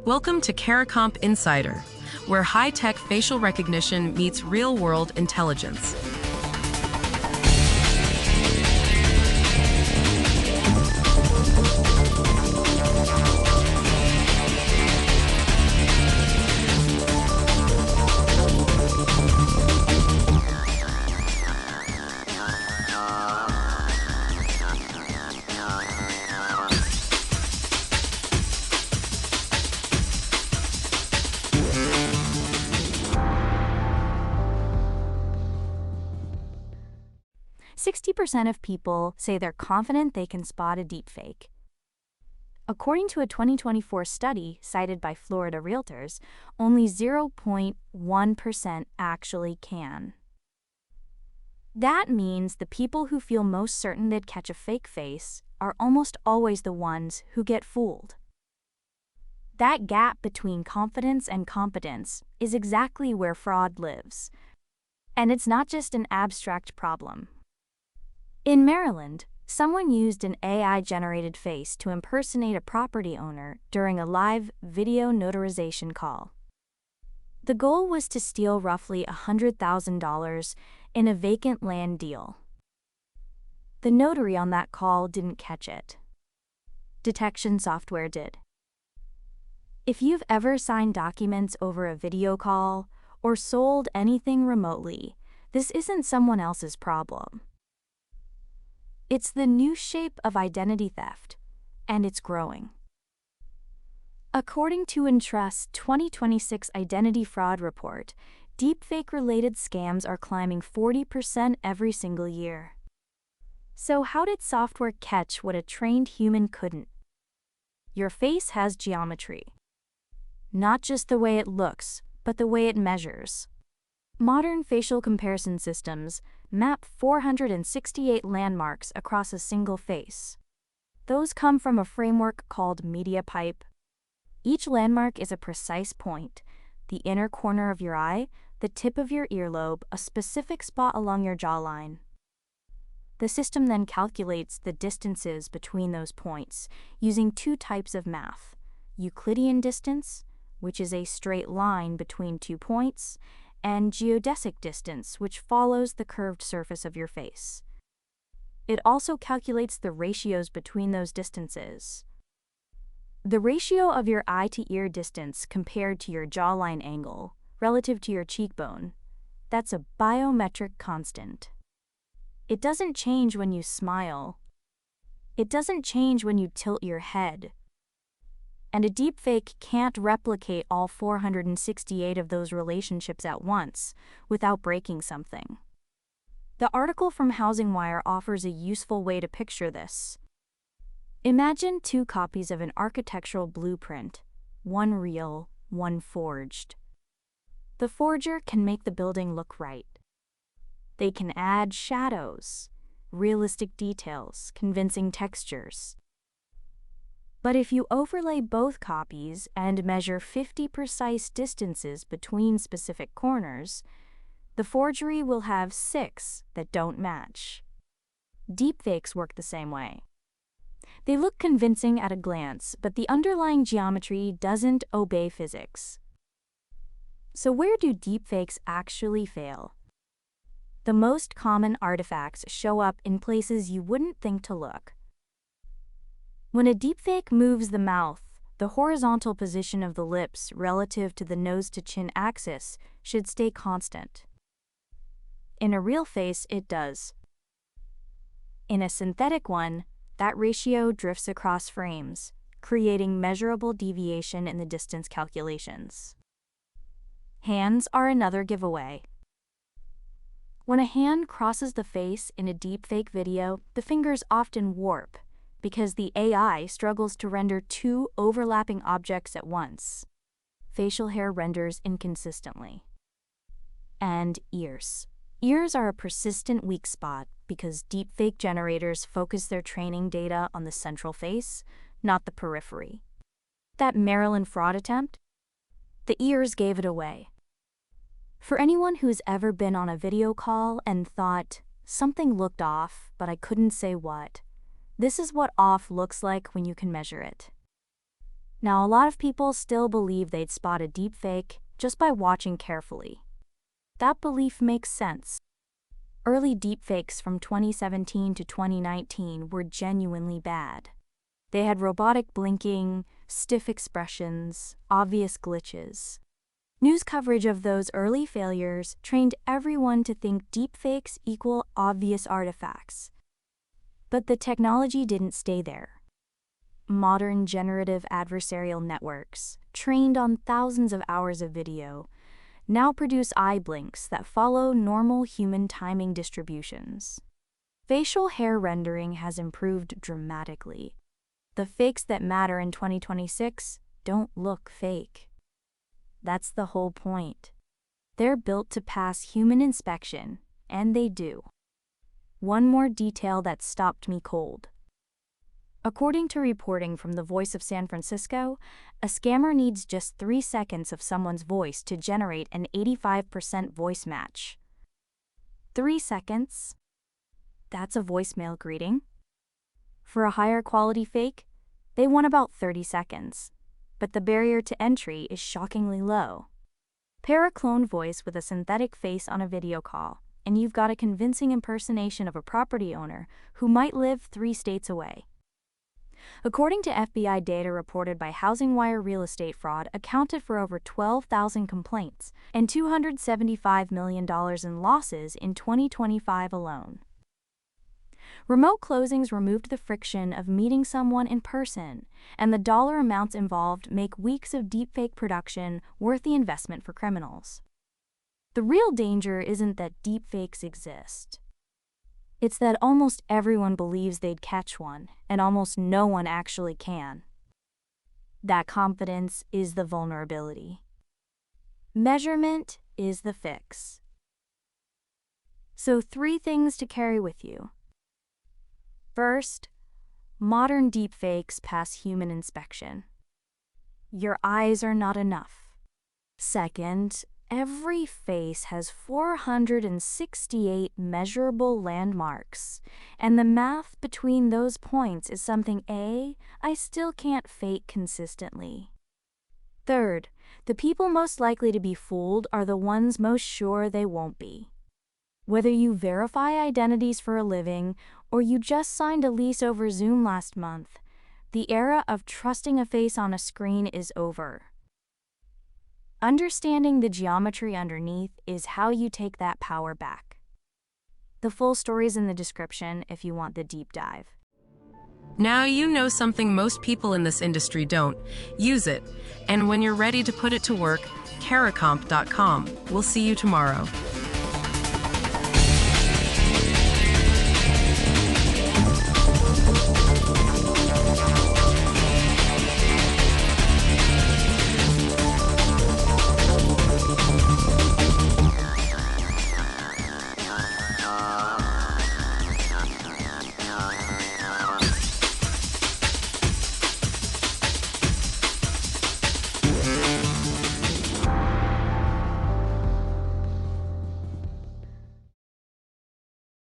Welcome to CARICOMP Insider, where high-tech facial recognition meets real-world intelligence. %60 of people say they're confident they can spot a deepfake. According to a 2024 study cited by Florida Realtors, only 0.1% actually can. That means the people who feel most certain they'd catch a fake face are almost always the ones who get fooled. That gap between confidence and competence is exactly where fraud lives. And it's not just an abstract problem. In Maryland, someone used an AI-generated face to impersonate a property owner during a live video notarization call. The goal was to steal roughly $100,000 in a vacant land deal. The notary on that call didn't catch it. Detection software did. If you've ever signed documents over a video call or sold anything remotely, this isn't someone else's problem. It's the new shape of identity theft, and it's growing. According to Entrust's 2026 Identity Fraud Report, deepfake-related scams are climbing 40% every single year. So how did software catch what a trained human couldn't? Your face has geometry. Not just the way it looks, but the way it measures. Modern facial comparison systems map 468 landmarks across a single face. Those come from a framework called media pipe. Each landmark is a precise point: the inner corner of your eye, the tip of your earlobe, a specific spot along your jawline. The system then calculates the distances between those points using two types of math: Euclidean distance, which is a straight line between 2 points, and geodesic distance, which follows the curved surface of your face. It also calculates the ratios between those distances. The ratio of your eye-to-ear distance compared to your jawline angle relative to your cheekbone, that's a biometric constant. It doesn't change when you smile. It doesn't change when you tilt your head. And a deepfake can't replicate all 468 of those relationships at once without breaking something. The article from HousingWire offers a useful way to picture this. Imagine two copies of an architectural blueprint, one real, one forged. The forger can make the building look right. They can add shadows, realistic details, convincing textures. But if you overlay both copies and measure 50 precise distances between specific corners, the forgery will have 6 that don't match. Deepfakes work the same way. They look convincing at a glance, but the underlying geometry doesn't obey physics. So where do deepfakes actually fail? The most common artifacts show up in places you wouldn't think to look. When a deepfake moves the mouth, the horizontal position of the lips relative to the nose-to-chin axis should stay constant. In a real face, it does. In a synthetic one, that ratio drifts across frames, creating measurable deviation in the distance calculations. Hands are another giveaway. When a hand crosses the face in a deepfake video, the fingers often warp, because the AI struggles to render two overlapping objects at once. Facial hair renders inconsistently. And ears. Ears are a persistent weak spot because deepfake generators focus their training data on the central face, not the periphery. That Maryland fraud attempt? The ears gave it away. For anyone who's ever been on a video call and thought, something looked off, but I couldn't say what, this is what off looks like when you can measure it. Now, a lot of people still believe they'd spot a deepfake just by watching carefully. That belief makes sense. Early deepfakes from 2017 to 2019 were genuinely bad. They had robotic blinking, stiff expressions, obvious glitches. News coverage of those early failures trained everyone to think deepfakes equal obvious artifacts. But the technology didn't stay there. Modern generative adversarial networks, trained on thousands of hours of video, now produce eye blinks that follow normal human timing distributions. Facial hair rendering has improved dramatically. The fakes that matter in 2026 don't look fake. That's the whole point. They're built to pass human inspection, and they do. One more detail that stopped me cold. According to reporting from the Voice of San Francisco, a scammer needs just 3 seconds of someone's voice to generate an 85% voice match. 3 seconds? That's a voicemail greeting? For a higher quality fake, they want about 30 seconds. But the barrier to entry is shockingly low. Pair a cloned voice with a synthetic face on a video call, and you've got a convincing impersonation of a property owner who might live 3 states away. According to FBI data reported by HousingWire, real estate fraud accounted for over 12,000 complaints and $275 million in losses in 2025 alone. Remote closings removed the friction of meeting someone in person, and the dollar amounts involved make weeks of deepfake production worth the investment for criminals. The real danger isn't that deepfakes exist. It's that almost everyone believes they'd catch one, and almost no one actually can. That confidence is the vulnerability. Measurement is the fix. So 3 things to carry with you. First, modern deepfakes pass human inspection. Your eyes are not enough. Second, every face has 468 measurable landmarks, and the math between those points is something I still can't fake consistently. Third, the people most likely to be fooled are the ones most sure they won't be. Whether you verify identities for a living or you just signed a lease over Zoom last month, the era of trusting a face on a screen is over. Understanding the geometry underneath is how you take that power back. The full story's in the description if you want the deep dive. Now you know something most people in this industry don't. Use it. And when you're ready to put it to work, caracomp.com. We'll see you tomorrow.